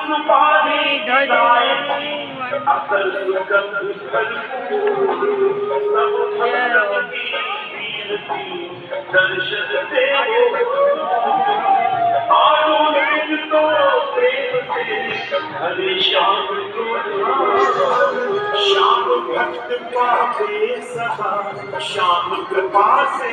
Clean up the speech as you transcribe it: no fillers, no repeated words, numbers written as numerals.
सुपारी खिलाए अकल सुगंध भरपूर सब भक्तन की कीर्ति दर्शन दे आलू सिंह तो प्रेम से हरे श्याम श्याम भक्त पावे सदा श्याम कृपा से